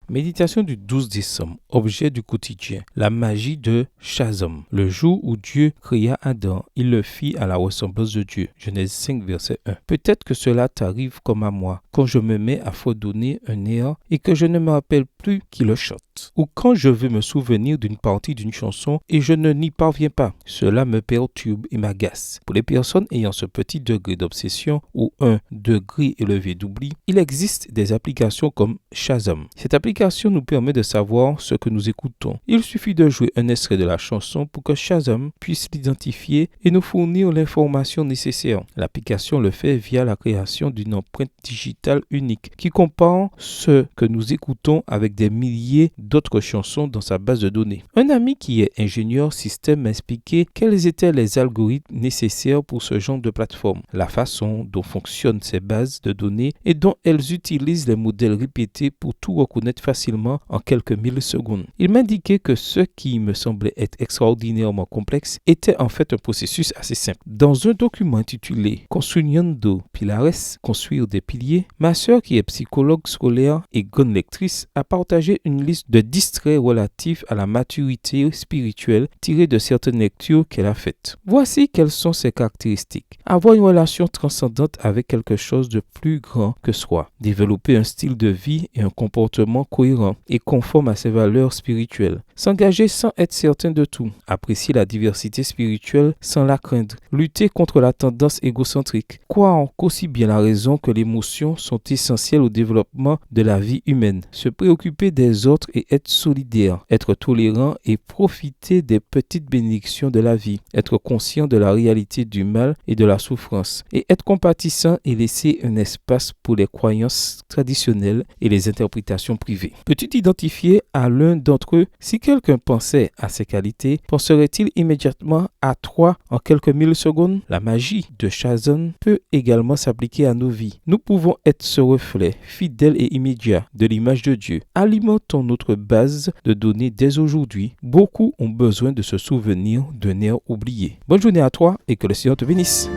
Méditation du 12 décembre. Objet du quotidien. La magie de Shazam. Le jour où Dieu créa Adam, il le fit à la ressemblance de Dieu. Genèse 5, verset 1. Peut-être que cela t'arrive comme à moi, quand je me mets à fredonner un air et que je ne me rappelle plus qui le chante. Ou quand je veux me souvenir d'une partie d'une chanson et je ne n'y parviens pas. Cela me perturbe et m'agace. Pour les personnes ayant ce petit degré d'obsession ou un degré élevé d'oubli, il existe des applications comme Shazam. Cette application nous permet de savoir ce que nous écoutons. Il suffit de jouer un extrait de la chanson pour que Shazam puisse l'identifier et nous fournir l'information nécessaire. L'application le fait via la création d'une empreinte digitale unique qui compare ce que nous écoutons avec des milliers d'autres chansons dans sa base de données. Un ami qui est ingénieur système m'a expliqué quels étaient les algorithmes nécessaires pour ce genre de plateforme, la façon dont fonctionnent ces bases de données et dont elles utilisent les modèles répétés pour tout reconnaître facilement en quelques millisecondes. Il m'indiquait que ce qui me semblait être extraordinairement complexe était en fait un processus assez simple. Dans un document intitulé Construyendo Pilares, construire des piliers, ma sœur qui est psychologue scolaire et grande lectrice a partagé une liste de 10 traits relatifs à la maturité spirituelle tirés de certaines lectures qu'elle a faites. Voici quelles sont ses caractéristiques. Avoir une relation transcendante avec quelque chose de plus grand que soi. Développer un style de vie et un comportement cohérent et conforme à ses valeurs spirituelles. S'engager sans être certain de tout. Apprécier la diversité spirituelle sans la craindre. Lutter contre la tendance égocentrique. Croire qu'aussi bien la raison que l'émotion sont essentielles au développement de la vie humaine. Se préoccuper des autres et être solidaire. Être tolérant et profiter des petites bénédictions de la vie. Être conscient de la réalité du mal et de la souffrance. Et être compatissant et laisser un espace pour les croyances traditionnelles et les interprétations privées. Peux-tu t'identifier à l'un d'entre eux? Si quelqu'un pensait à ces qualités, penserait-il immédiatement à toi en quelques millisecondes? La magie de Shazam peut également s'appliquer à nos vies. Nous pouvons être ce reflet fidèle et immédiat de l'image de Dieu. Alimentons notre base de données dès aujourd'hui. Beaucoup ont besoin de se souvenir d'un air oublié. Bonne journée à toi et que le Seigneur te bénisse.